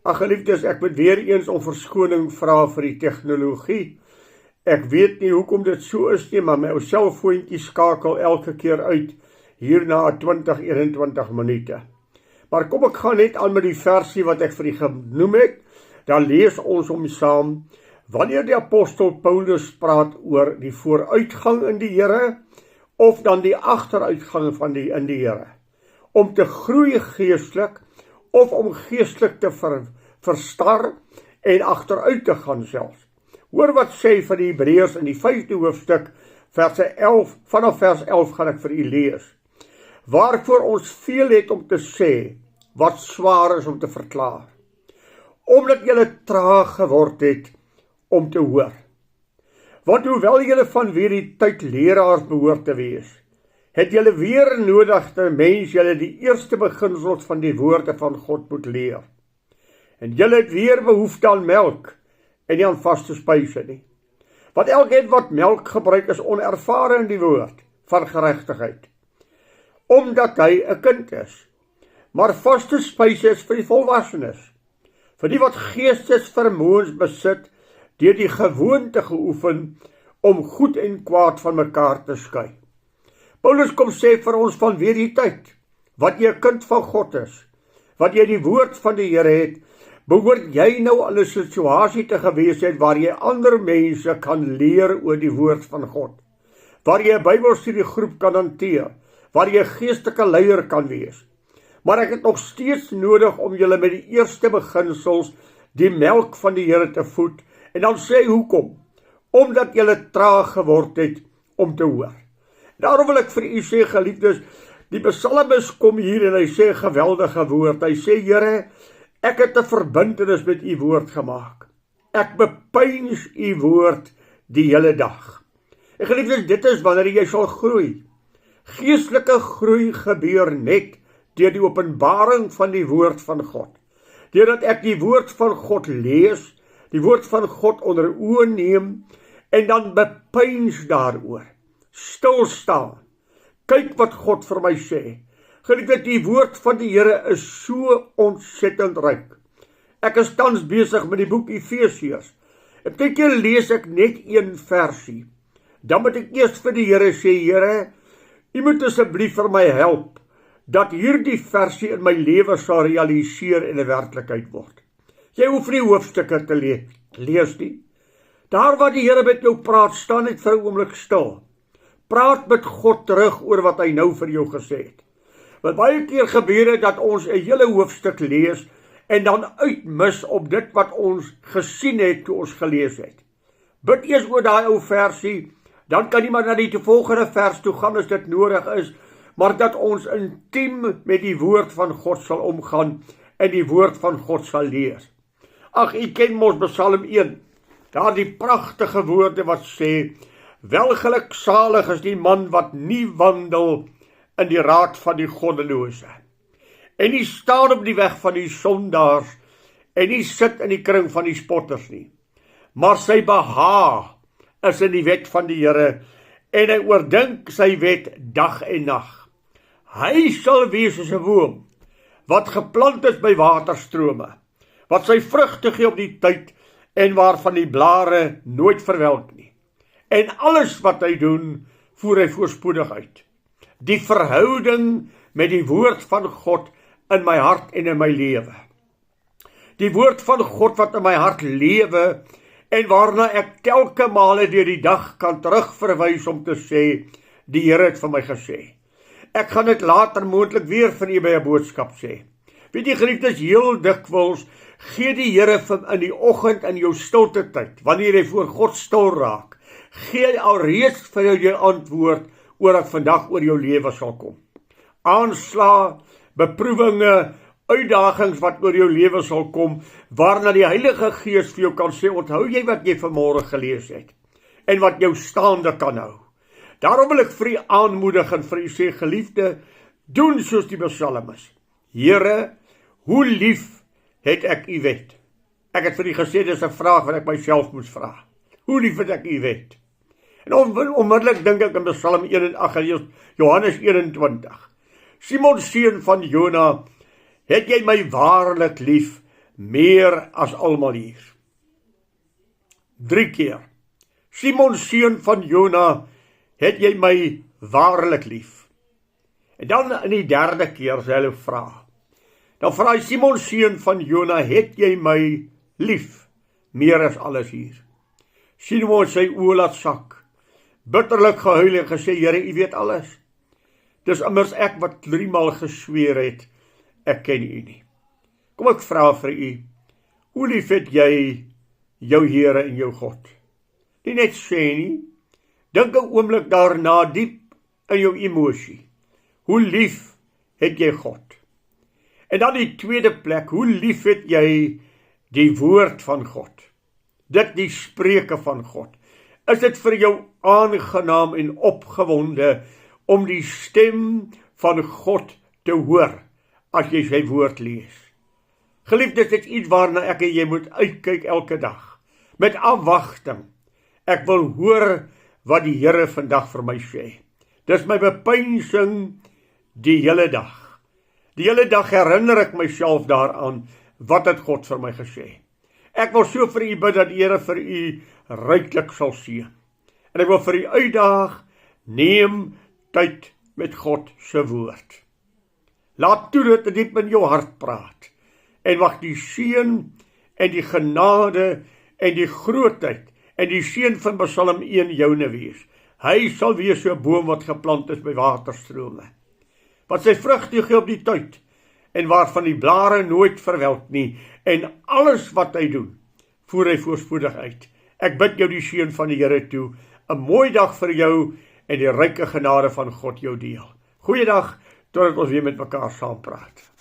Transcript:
Ag geliefdes, ek moet weer eens om verskoning vra vir die tegnologie. Ek weet nie hoekom dit so is nie, maar my ou selfoontjie skakel elke keer uit hier na 20-21 minute. Maar kom ek gaan net aan met die versie wat ek vir u genoem het. Dan lees ons hom saam. Wanneer die apostel Paulus praat oor die vooruitgang in die Here of dan die agteruitgang in die Here, om te groei geestelik of om geestelik te verstar en agteruit te gaan selfs. Hoor wat sê van die Hebreërs in die 5de hoofstuk, vanaf vers 11 gaan ek vir u lees. Waarvoor ons veel het om te sê, wat swaar is om te verklaar. Omdat julle traag geword het om te hoor. Want hoewel julle vanweer die tyd leraars behoort te wees, het julle weer nodig dat mens julle die eerste beginsels van die woorde van God moet leer. En julle het weer behoefte aan melk en nie aan vaste spyse nie. Want elkeen wat melk gebruik is onervare in die woord van geregtigheid, omdat hy 'n kind is. Maar vaste spyse is vir die volwassenes, vir die wat geestesvermoëns besit, deur die gewoonte geoefen om goed en kwaad van mekaar te skei. Paulus kom sê vir ons vanweer die tyd, wat jy 'n kind van God is, wat jy die woord van die Here het, behoort jy nou al 'n situasie te gewees het waar jy ander mense kan leer oor die woord van God, waar jy 'n Bybelstudiegroep kan hanteer, waar jy 'n geestelike leier kan wees. Maar ek het nog steeds nodig om julle met die eerste beginsels, die melk van die Here te voed, en dan sê hoekom? Omdat julle traag geword het om te hoor. Daarom wil ek vir u sê, geliefdes, die psalmis kom hier en hy sê 'n geweldige woord. Hy sê, Here, ek het 'n verbintenis met u woord gemaak. Ek bepeins u woord die hele dag. En geliefdes, dit is wanneer jy sal groei. Geestelike groei gebeur net deur die openbaring van die woord van God. Deurdat ek die woord van God lees, die woord van God onder oë neem en dan bepeins daaroor. Stil staan. Kyk wat God vir my sê. Geliefdes, die woord van die Here is so ontsettend ryk. Ek is tans besig met die boek Efesiërs. En baie keer lees ek net een versie. Dan moet ek eers vir die Here sê, Here, u moet asseblief vir my help dat hierdie versie in my lewe sal realiseer en 'n werklikheid word. Jy hoef nie hoofstukke te lees nie. Daar waar die Here met jou praat, staan net vir 'n oomblik stil. Praat met God terug oor wat hy nou vir jou gesê het. Want baie keer gebeur dit dat ons 'n hele hoofstuk lees en dan uitmis op dit wat ons gesien het toe ons gelees het. Bid eers oor daai ou versie, dan kan jy maar na die volgende vers toe gaan as dit nodig is, maar dat ons intiem met die woord van God sal omgaan en die woord van God sal lees. Ag, u ken mos Psalm 1, daar die pragtige woorde wat sê, welgeluksalig is die man wat nie wandel in die raad van die goddelose, en nie staan op die weg van die sondaars, en nie sit in die kring van die spotters nie, maar sy behaag is in die wet van die Here, en hy oordink sy wet dag en nag. Hy sal wees as 'n boom, wat geplant is by waterstrome, wat sy vrugte gee op die tyd, en waarvan die blare nooit verwelk nie. En alles wat hy doen, voer hy voorspoedig uit. Die verhouding met die woord van God in my hart en in my lewe. Die woord van God wat in my hart lewe, en waarna ek telke male deur die dag kan terugverwys om te sê, die Here het vir my gesê. Ek gaan dit later moontlik weer vir u by 'n boodskap sê. Weet jy, geliefdes, heel dikwels gee die Here in die oggend in jou stilte tyd, wanneer jy voor God stil raak, gee hy alreeds vir jou die antwoord oor wat vandag oor jou lewe sal kom. Aanslae, beproewinge, uitdagings wat oor jou lewe sal kom, waarna die Heilige Gees vir jou kan sê, onthou jy wat jy vanmôre gelees het, en wat jou staande kan hou. Daarom wil ek vir u aanmoedig en vir u sê, geliefde, doen soos die psalmis. Here, hoe lief het ek u wet? Ek het vir u gesê, dis 'n vraag wat ek myself moes vra. Hoe lief het ek u wet? En onmiddellik dink ek in Psalm 1 Johannes 21. Simon, seun van Jona, het jy my waarlik lief, meer as almal hier. 3 keer. Simon, seun van Jona, het jy my waarlik lief? En dan in die 3de keer sy hulle vra. Dan vra hy, Simon, seun van Jona, het jy my lief? Meer as alles hier. Simon sy oë laat sak, bitterlik gehuil en gesê, Here, U weet alles. Dis immers ek wat 3 maal gesweer het, ek ken U nie. Kom ek vra vir U, hoe lief het jy jou Here en jou God? Nie net sê nie, dink 'n oomblik daarna diep in jou emosie. Hoe lief het jy God? En dan die tweede plek, hoe lief het jy die woord van God? Dit die spreuke van God. Is dit vir jou aangenaam en opgewonde om die stem van God te hoor as jy sy woord lees? Geliefdes, dit is iets waarna ek en jy moet uitkyk elke dag, met afwagting. Ek wil hoor wat die Here vandag vir my sê. Dis my bepeinsing die hele dag. Die hele dag herinner ek myself daaraan, wat het God vir my gesê. Ek wil so vir U bid dat die Here vir U ryklik sal seën. En ek wil vir U uitdaag, neem tyd met God se woord. Laat toe dat dit diep in jou hart praat. En mag die seën en die genade en die grootheid en die seën van Psalm 1 joune wees. Hy sal wees so 'n boom wat geplant is by waterstrome, wat sy vrugte gee op die tyd, en waarvan die blare nooit verwelk nie, en alles wat hy doen, voer hy voorspoedig uit. Ek bid jou die seën van die Here toe, 'n mooi dag vir jou, en die ryke genade van God jou deel. Goeiedag, totdat ons weer met mekaar saam praat.